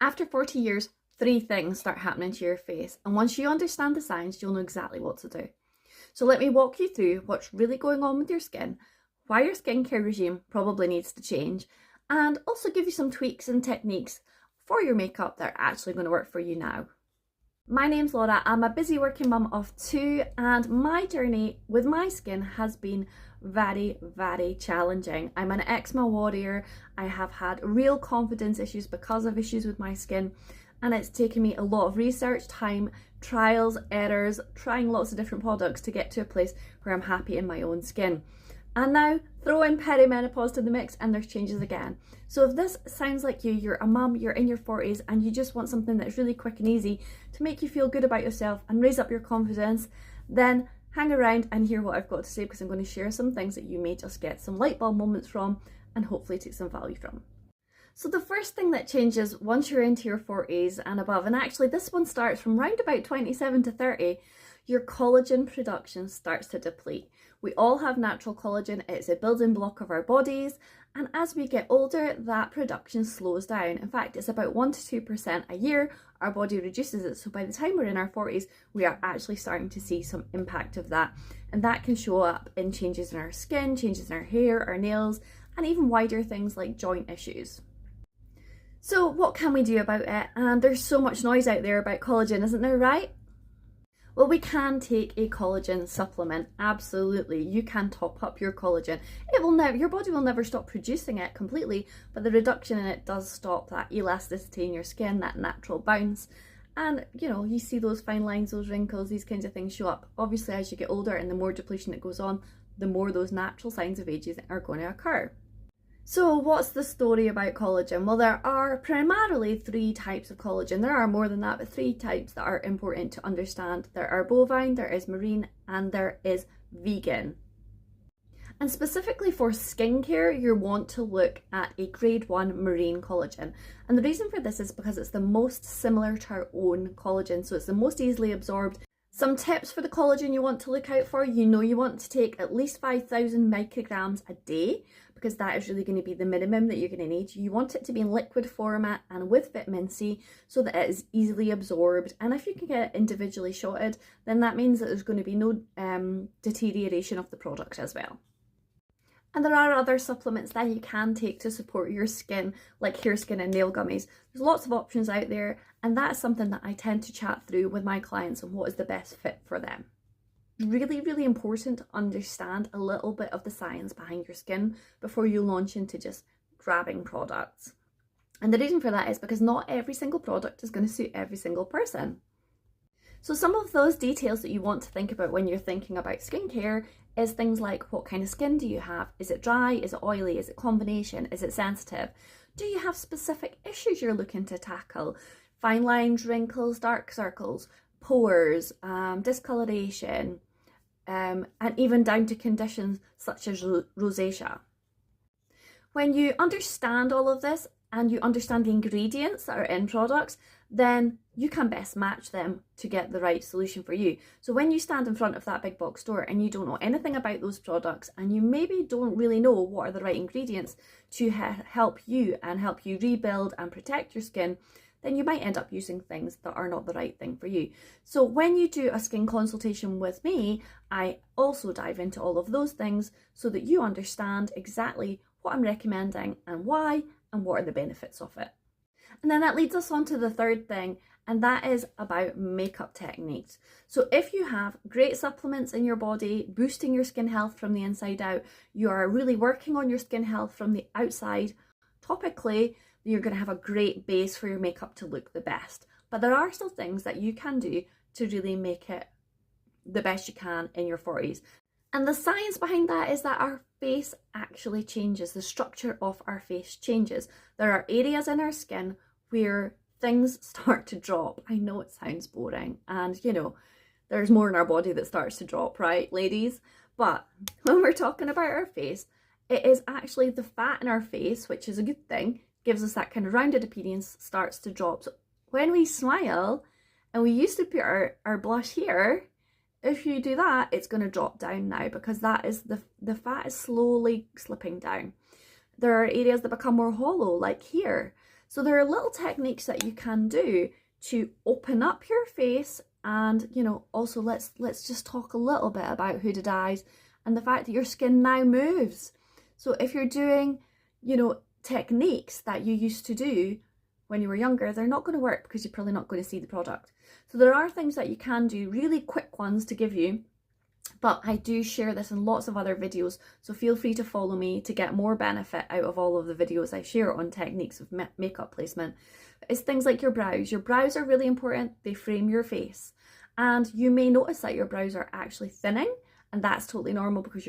After 40 years, 3 things start happening to your face, and once you understand the science, you'll know exactly what to do. So let me walk you through what's really going on with your skin, why your skincare regime probably needs to change, and also give you some tweaks and techniques for your makeup that are actually going to work for you now. My name's Laura, I'm a busy working mum of 2, and my journey with my skin has been very, very challenging. I'm an eczema warrior. I have had real confidence issues because of issues with my skin, and it's taken me a lot of research, time, trials, errors, trying lots of different products to get to a place where I'm happy in my own skin. And now throw in perimenopause to the mix and there's changes again. So if this sounds like you're a mum, you're in your 40s and you just want something that's really quick and easy to make you feel good about yourself and raise up your confidence, then hang around and hear what I've got to say, because I'm going to share some things that you may just get some light bulb moments from and hopefully take some value from. So the first thing that changes once you're into your 40s and above, and actually this one starts from round about 27 to 30, your collagen production starts to deplete. We all have natural collagen, it's a building block of our bodies, and as we get older, that production slows down. In fact, it's about 1 to 2% a year, our body reduces it, so by the time we're in our 40s, we are actually starting to see some impact of that. And that can show up in changes in our skin, changes in our hair, our nails, and even wider things like joint issues. So what can we do about it? And there's so much noise out there about collagen, isn't there, right? Well, we can take a collagen supplement, absolutely. You can top up your collagen. Your body will never stop producing it completely, but the reduction in it does stop that elasticity in your skin, that natural bounce. And you see those fine lines, those wrinkles, these kinds of things show up. Obviously, as you get older and the more depletion that goes on, the more those natural signs of aging are going to occur. So what's the story about collagen? Well, there are primarily 3 types of collagen. There are more than that, but 3 types that are important to understand. There are bovine, there is marine, and there is vegan. And specifically for skincare, you want to look at a grade 1 marine collagen. And the reason for this is because it's the most similar to our own collagen, so it's the most easily absorbed. Some tips for the collagen you want to look out for: you want to take at least 5,000 micrograms a day, because that is really going to be the minimum that you're going to need. You want it to be in liquid format and with vitamin C so that it is easily absorbed. And if you can get it individually shotted, then that means that there's going to be no deterioration of the product as well. And there are other supplements that you can take to support your skin, like hair, skin and nail gummies. There's lots of options out there, and that's something that I tend to chat through with my clients on what is the best fit for them. Really, really important to understand a little bit of the science behind your skin before you launch into just grabbing products. And the reason for that is because not every single product is going to suit every single person. So some of those details that you want to think about when you're thinking about skincare is things like, what kind of skin do you have? Is it dry? Is it oily? Is it combination? Is it sensitive? Do you have specific issues you're looking to tackle? Fine lines, wrinkles, dark circles, pores, discoloration, and even down to conditions such as rosacea. When you understand all of this and you understand the ingredients that are in products, then you can best match them to get the right solution for you. So when you stand in front of that big box store and you don't know anything about those products, and you maybe don't really know what are the right ingredients to help you and help you rebuild and protect your skin, then you might end up using things that are not the right thing for you. So when you do a skin consultation with me, I also dive into all of those things so that you understand exactly what I'm recommending and why, and what are the benefits of it. And then that leads us on to the third thing, and that is about makeup techniques. So if you have great supplements in your body, boosting your skin health from the inside out, you are really working on your skin health from the outside, topically, you're going to have a great base for your makeup to look the best. But there are still things that you can do to really make it the best you can in your 40s. And the science behind that is that our face actually changes. The structure of our face changes. There are areas in our skin where things start to drop. I know it sounds boring, and there's more in our body that starts to drop, right, ladies? But when we're talking about our face, it is actually the fat in our face, which is a good thing, gives us that kind of rounded appearance, starts to drop. So when we smile, and we used to put our blush here, if you do that, it's going to drop down now, because that is the fat is slowly slipping down. There are areas that become more hollow, like here. So there are little techniques that you can do to open up your face, and you know, also let's just talk a little bit about hooded eyes and the fact that your skin now moves. So if you're doing, you know, techniques that you used to do when you were younger, they're not going to work because you're probably not going to see the product. So there are things that you can do, really quick ones to give you, but I do share this in lots of other videos, so feel free to follow me to get more benefit out of all of the videos I share on techniques of makeup placement. It's things like your brows. Your brows are really important. They frame your face, and you may notice that your brows are actually thinning, and that's totally normal because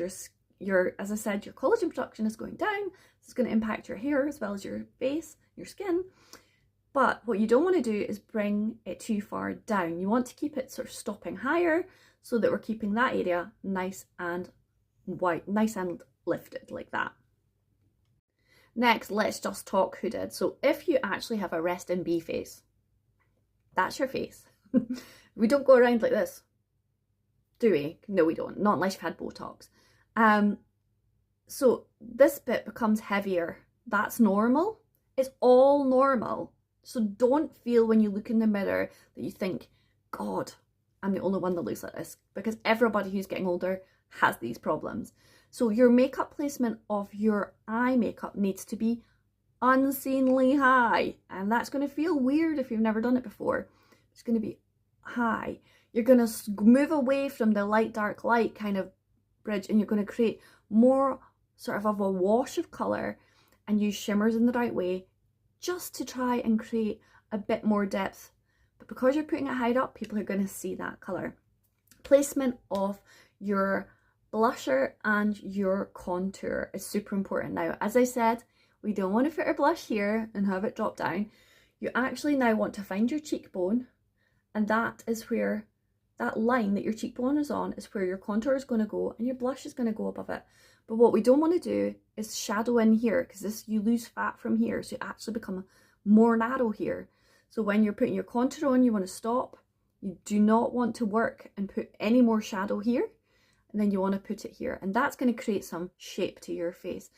your as I said, your collagen production is going down. This is going to impact your hair as well as your face, your skin. But what you don't want to do is bring it too far down. You want to keep it sort of stopping higher so that we're keeping that area nice and white, nice and lifted like that. Next, let's just talk hooded. So if you actually have a resting bee face, that's your face. We don't go around like this, do we? No, we don't. Not unless you've had Botox. So this bit becomes heavier. That's normal. It's all normal. So don't feel when you look in the mirror that you think, God, I'm the only one that looks like this, because everybody who's getting older has these problems. So your makeup placement of your eye makeup needs to be unseemly high, and that's going to feel weird if you've never done it before. It's going to be high. You're going to move away from the light dark light kind of bridge, and you're going to create more sort of a wash of colour and use shimmers in the right way just to try and create a bit more depth. But because you're putting it higher up, people are going to see that colour. Placement of your blusher and your contour is super important. Now, as I said, we don't want to put our blush here and have it drop down. You actually now want to find your cheekbone, and that is where that line that your cheekbone is on is where your contour is going to go and your blush is going to go above it. But what we don't want to do is shadow in here, because you lose fat from here, so you actually become more narrow here. So when you're putting your contour on, you want to stop. You do not want to work and put any more shadow here, and then you want to put it here, and that's going to create some shape to your face.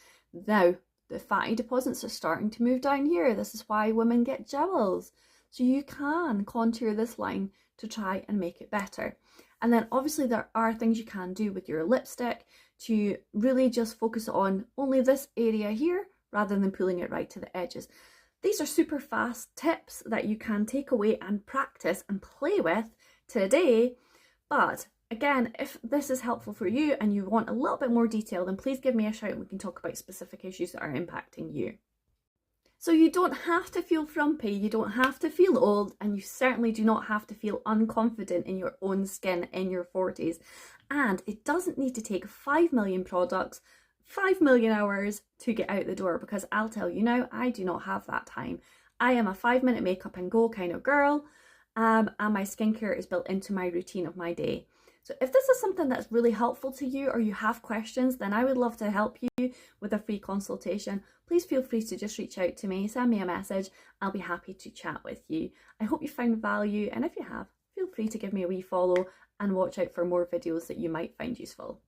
Now, the fatty deposits are starting to move down here. This is why women get jowls. So you can contour this line to try and make it better. And then obviously there are things you can do with your lipstick to really just focus on only this area here rather than pulling it right to the edges. These are super fast tips that you can take away and practice and play with today. But again, if this is helpful for you and you want a little bit more detail, then please give me a shout and we can talk about specific issues that are impacting you. So you don't have to feel frumpy, you don't have to feel old, and you certainly do not have to feel unconfident in your own skin in your 40s. And it doesn't need to take 5 million products, 5 million hours to get out the door, because I'll tell you now, I do not have that time. I am a 5-minute makeup and go kind of girl, and my skincare is built into my routine of my day. So if this is something that's really helpful to you or you have questions, then I would love to help you with a free consultation. Please feel free to just reach out to me, send me a message. I'll be happy to chat with you. I hope you found value, and if you have, feel free to give me a wee follow and watch out for more videos that you might find useful.